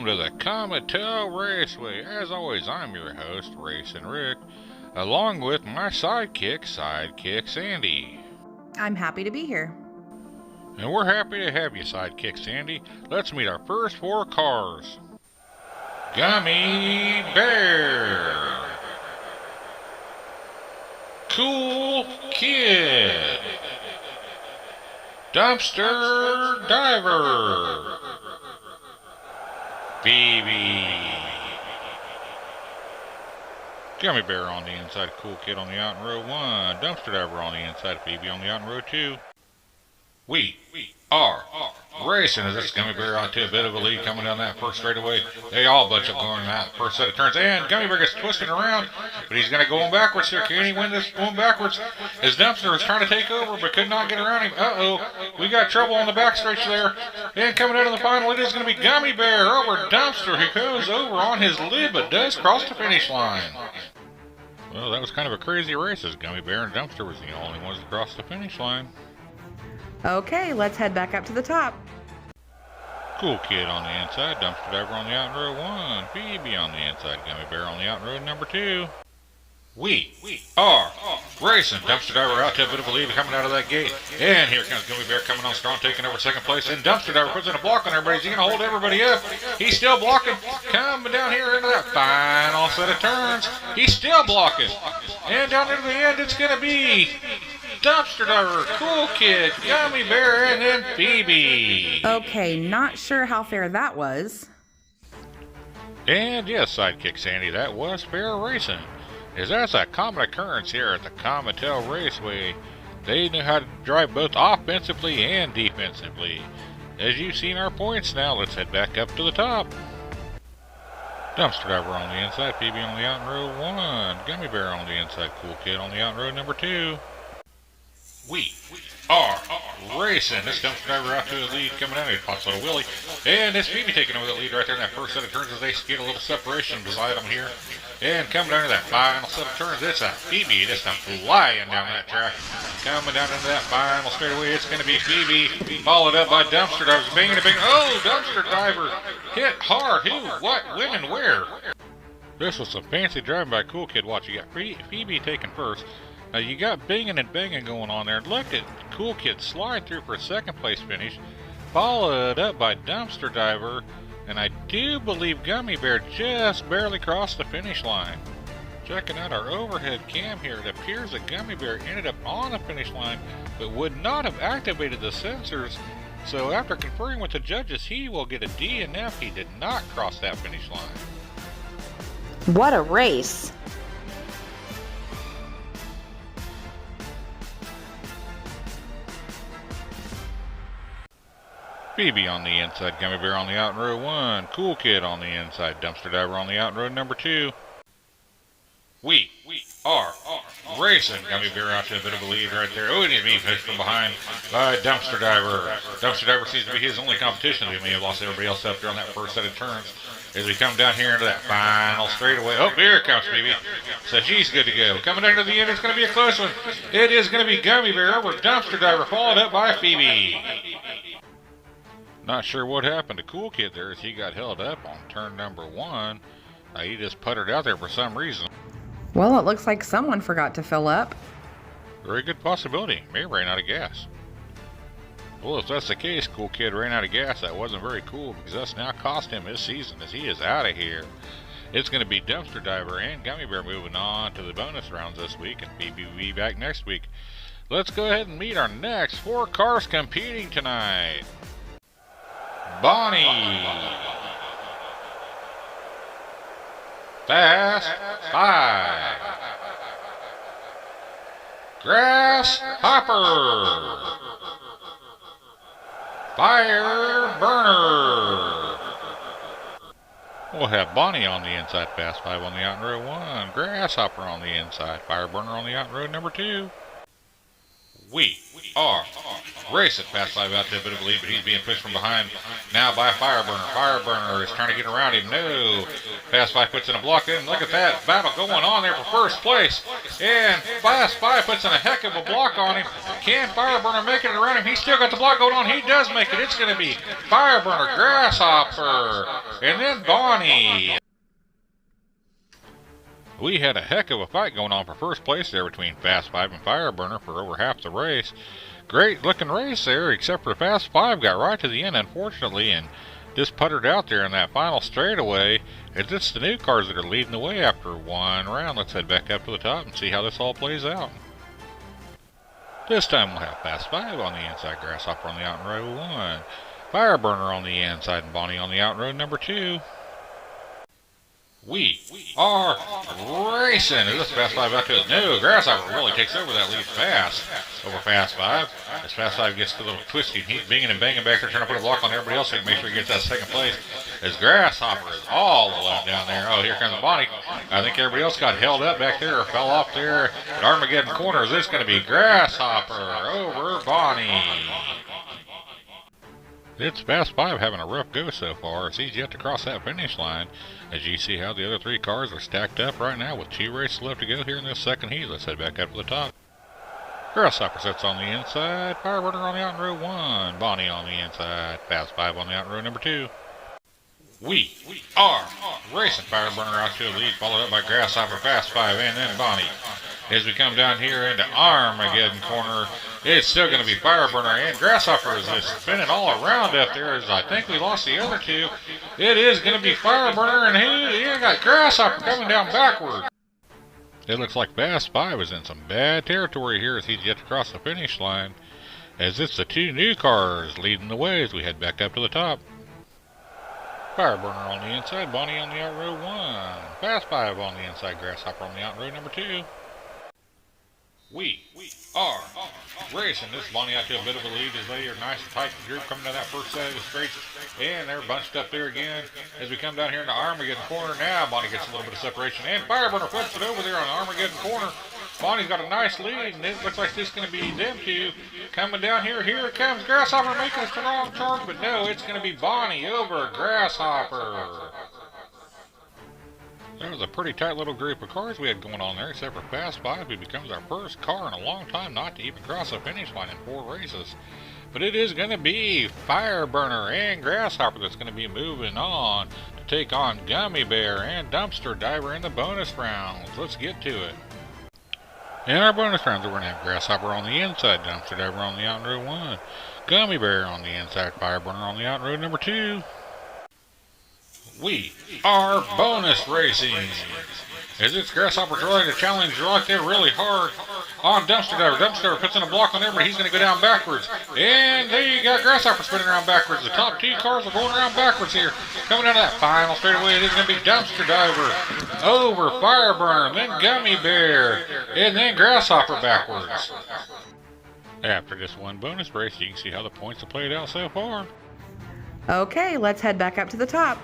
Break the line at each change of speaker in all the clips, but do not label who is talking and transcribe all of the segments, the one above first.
welcome to the Comitel Raceway. As always, I'm your host, Racing Rick, along with my sidekick, Sandy.
I'm happy to be here.
And we're happy to have you, sidekick Sandy. Let's meet our first four cars. Gummy Bear, Cool Kid, Dumpster Diver, Phoebe. Gummy Bear on the inside, Cool Kid on the out in row 1, Dumpster Diver on the inside, Phoebe on the out in row 2. We are racing as this Gummy Bear out to a bit of a lead coming down that first straightaway. They all bunch up going that first set of turns, and Gummy Bear gets twisting around, but he's going to go backwards here. Can he win this going backwards? His Dumpster is trying to take over, but could not get around him. We got trouble on the backstretch there. And coming out of the final, it is going to be Gummy Bear over Dumpster, who goes over on his lid, but does cross the finish line. Well, that was kind of a crazy race, as Gummy Bear and Dumpster was the only ones to cross the finish line.
Okay, let's head back up to the top.
Cool Kid on the inside, Dumpster Diver on the out in row 1, Phoebe on the inside, Gummy Bear on the out in row number 2. We are racing. Dumpster Diver out to a bit of a lead coming out of that gate. And here comes Gummy Bear coming on strong, taking over second place. And Dumpster Diver puts in a block on everybody. Is he going to hold everybody up? He's still blocking. Coming down here into that final set of turns. He's still blocking. And down into the end, it's going to be Dumpster Diver, Cool Kid, Gummy Bear, and then Phoebe.
Okay, not sure how fair that was.
And yes, sidekick Sandy, that was fair racing. As that's a common occurrence here at the Comitel Raceway. They know how to drive both offensively and defensively. As you've seen our points now, let's head back up to the top. Dumpster Diver on the inside, Phoebe on the out in row 1, Gummy Bear on the inside, Cool Kid on the out in row number 2. We are racing. This Dumpster Diver out to the lead coming out. He pops a little Willie. And it's Phoebe taking over the lead right there in that first set of turns as they get a little separation beside them here. And coming down to that final set of turns, it's a Phoebe just flying down that track. Coming down into that final straightaway, it's going to be Phoebe, followed up by Dumpster Diver. Banging. Oh, Dumpster Diver hit hard. Who, what, when, and where? This was some fancy driving by Cool Kid. Watch, you got Phoebe taking first. Now you got binging and banging going on there. Look at Cool Kid slide through for a second place finish, followed up by Dumpster Diver, and I do believe Gummy Bear just barely crossed the finish line. Checking out our overhead cam here, it appears that Gummy Bear ended up on the finish line, but would not have activated the sensors. So after conferring with the judges, he will get a D and F. He did not cross that finish line.
What a race!
Phoebe on the inside, Gummy Bear on the out in row 1, Cool Kid on the inside, Dumpster Diver on the out in row number 2. We are racing. Gummy Bear out to a bit of a lead right there. Oh, and he's being pushed from behind by Dumpster Diver. Dumpster Diver seems to be his only competition. He may have lost everybody else up there on that first set of turns. As we come down here into that final straightaway. Oh, here comes Phoebe. So she's good to go. Coming down to the end, it's going to be a close one. It is going to be Gummy Bear over Dumpster Diver, followed up by Phoebe. Not sure what happened to Cool Kid there as he got held up on turn number 1. He just puttered out there for some reason.
Well, it looks like someone forgot to fill up.
Very good possibility. May have ran out of gas. Well, if that's the case, Cool Kid ran out of gas. That wasn't very cool because that's now cost him his season as he is out of here. It's going to be Dumpster Diver and Gummy Bear moving on to the bonus rounds this week, and Phoebe will be back next week. Let's go ahead and meet our next 4 cars competing tonight. Bonnie, Fast 5, Grasshopper, Fire Burner. We'll have Bonnie on the inside, Fast 5 on the out in row 1, Grasshopper on the inside, Fire Burner on the out in row number 2. We are racing. Fast 5 out to a bit of a lead, but he's being pushed from behind now by Fireburner. Fireburner is trying to get around him. No. Fast 5 puts in a block in. Look at that battle going on there for first place. And Fast 5 puts in a heck of a block on him. Can Fireburner make it around him? He's still got the block going on. He does make it. It's going to be Fireburner, Grasshopper, and then Bonnie. We had a heck of a fight going on for first place there between Fast 5 and Fireburner for over half the race. Great looking race there, except for Fast 5 got right to the end, unfortunately, and just puttered out there in that final straightaway. As it's the new cars that are leading the way after one round. Let's head back up to the top and see how this all plays out. This time we'll have Fast 5 on the inside, Grasshopper on the out in row 1, Fireburner on the inside, and Bonnie on the out in row number 2. We are racing. Is this Fast 5 out to it? No, Grasshopper really takes over that lead fast over Fast 5. As Fast 5 gets a little twisty, he's binging and banging back there, trying to put a block on everybody else so he can make sure he gets that second place. As Grasshopper is all alone down there. Oh, here comes Bonnie. I think everybody else got held up back there or fell off there at Armageddon Corner. Is this going to be Grasshopper over Bonnie? It's Fast 5 having a rough go so far as he's yet to cross that finish line. As you see how the other 3 cars are stacked up right now with 2 races left to go here in this second heat. Let's head back up to the top. Grasshopper sits on the inside, Fireburner on the out in row 1, Bonnie on the inside, Fast 5 on the out in row number 2. We are racing. Fireburner out to a lead, followed up by Grasshopper, Fast 5, and then Bonnie. As we come down here into Armageddon Corner, it's still going to be Fireburner, and Grasshopper is just spinning all around up there as I think we lost the other 2. It is going to be Fireburner, and he got Grasshopper coming down backward. It looks like Fast 5 is in some bad territory here as he's yet to cross the finish line, as it's the 2 new cars leading the way as we head back up to the top. Fireburner on the inside, Bonnie on the out row 1, Fast 5 on the inside, Grasshopper on the out row number 2. We are racing. This Bonnie out to a bit of a lead as they are nice and tight group coming down that first set of the straights, and they're bunched up there again as we come down here into Armageddon Corner. Now Bonnie gets a little bit of separation, and Fireburner flips it over there on Armageddon Corner. Bonnie's got a nice lead, and it looks like this is going to be them 2 coming down here. Here it comes Grasshopper making a strong charge, but no, it's going to be Bonnie over Grasshopper. There was a pretty tight little group of cars we had going on there, except for Fast 5, who becomes our first car in a long time not to even cross the finish line in 4 races. But it is going to be Fireburner and Grasshopper that's going to be moving on to take on Gummy Bear and Dumpster Diver in the bonus rounds. Let's get to it. In our bonus rounds, we're going to have Grasshopper on the inside, Dumpster Diver on the out in row 1, Gummy Bear on the inside, Fireburner on the out in row number 2. We are bonus racing. As it's Grasshopper trying to challenge right there really hard on Dumpster Diver. Dumpster Diver puts in a block on there, but he's going to go down backwards. And there you got Grasshopper spinning around backwards. The top 2 cars are going around backwards here. Coming down to that final straightaway, it is going to be Dumpster Diver over Fireburner, then Gummy Bear, and then Grasshopper backwards. After this one bonus race, you can see how the points have played out so far.
Okay, let's head back up to the top.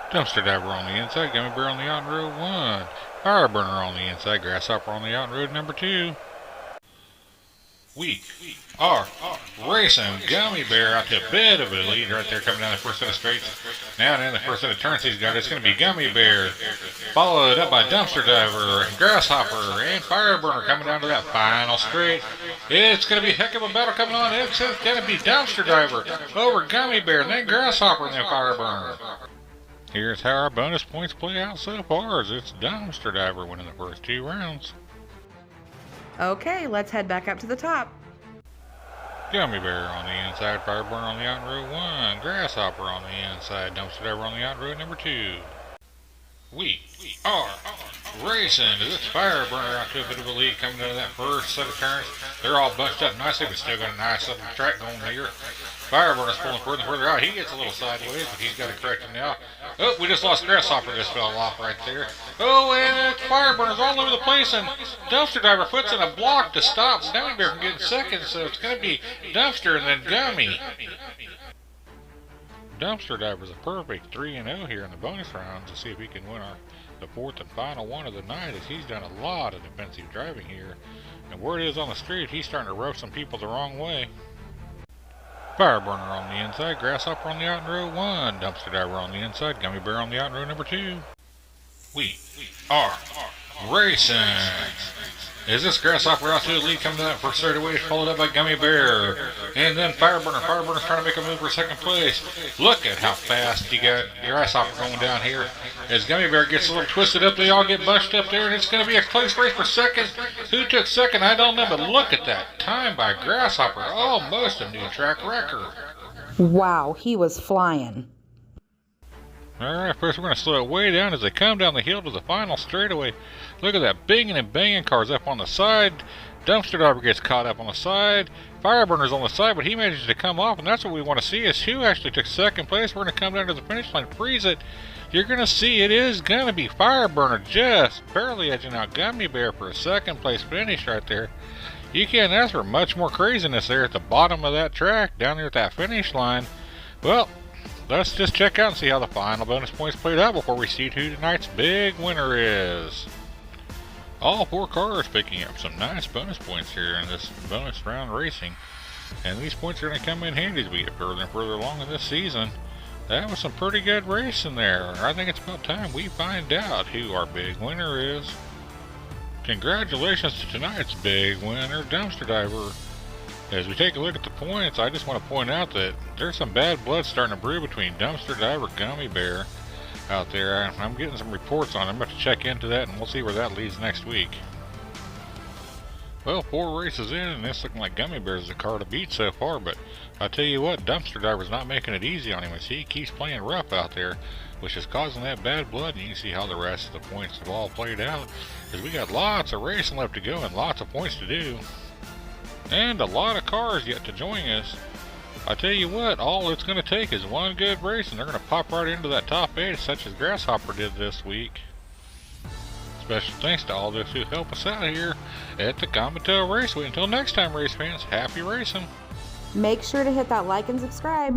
Dumpster Diver on the inside, Gummy Bear on the out in row 1, Fireburner on the inside, Grasshopper on the out in row number 2. We are racing. Gummy Bear out to a bit of a lead right there coming down the first set of straights. Now in the first set of turns he's got, it's going to be Gummy Bear, followed up by Dumpster Diver, Grasshopper, and Fireburner coming down to that final straight. It's going to be a heck of a battle coming on. It's going to be Dumpster Diver over Gummy Bear, and then Grasshopper, and then Fireburner. Here's how our bonus points play out so far, as it's Dumpster Diver winning the first 2 rounds.
Okay, let's head back up to the top.
Gummy Bear on the inside, Fireburner on the out in row 1, Grasshopper on the inside, Dumpster Diver on the out in row number 2. We are racing. This Fireburner out to a bit of a lead coming out of that first set of turns. They're all bunched up nicely, but still got a nice little track going here. Fireburner's pulling further and further out. He gets a little sideways, but he's got to correct him now. Oh, we just lost Grasshopper. Just fell off right there. Oh, and Fireburner's all over the place, and Dumpster Diver puts in a block to stop Gummy Bear from getting second, so it's going to be Dumpster and then Gummy. Dumpster Diver's a perfect 3-0 here in the bonus rounds to see if he can win the fourth and final one of the night, as he's done a lot of defensive driving here. And where it is on the street, he's starting to roast some people the wrong way. Fireburner on the inside, Grasshopper on the out in row 1, Dumpster Diver on the inside, Gummy Bear on the out in row number 2. We are racing! Is this Grasshopper out to the lead, coming up for straightaway, followed up by Gummy Bear. And then Fireburner. Fireburner's trying to make a move for second place. Look at how fast you got Grasshopper going down here. As Gummy Bear gets a little twisted up, they all get bunched up there, and it's going to be a close race for second. Who took second? I don't know, but look at that time by Grasshopper. Almost a new track record.
Wow, he was flying.
Alright, first we're going to slow it way down as they come down the hill to the final straightaway. Look at that binging and banging cars up on the side. Dumpster Diver gets caught up on the side. Fireburner's on the side, but he manages to come off, and that's what we want to see, is who actually took second place. We're going to come down to the finish line, freeze it. You're going to see it is going to be Fireburner just barely edging out Gummy Bear for a second place finish right there. You can't ask for much more craziness there at the bottom of that track, down there at that finish line. Well, let's just check out and see how the final bonus points played out before we see who tonight's big winner is. All 4 cars picking up some nice bonus points here in this bonus round racing. And these points are going to come in handy as we get further and further along in this season. That was some pretty good racing there. I think it's about time we find out who our big winner is. Congratulations to tonight's big winner, Dumpster Diver. As we take a look at the points, I just want to point out that there's some bad blood starting to brew between Dumpster Diver, Gummy Bear out there. I'm getting some reports on it. I'm about to check into that, and we'll see where that leads next week. Well, 4 races in, and it's looking like Gummy Bear's the car to beat so far, but I tell you what, Dumpster Diver's not making it easy on him as he keeps playing rough out there, which is causing that bad blood, and you can see how the rest of the points have all played out, because we got lots of racing left to go and lots of points to do. And a lot of cars yet to join us. I tell you what, all it's going to take is one good race, and they're going to pop right into that top 8, such as Grasshopper did this week. Special thanks to all those who help us out here at the Comitel Raceway. Until next time, race fans, happy racing.
Make sure to hit that like and subscribe.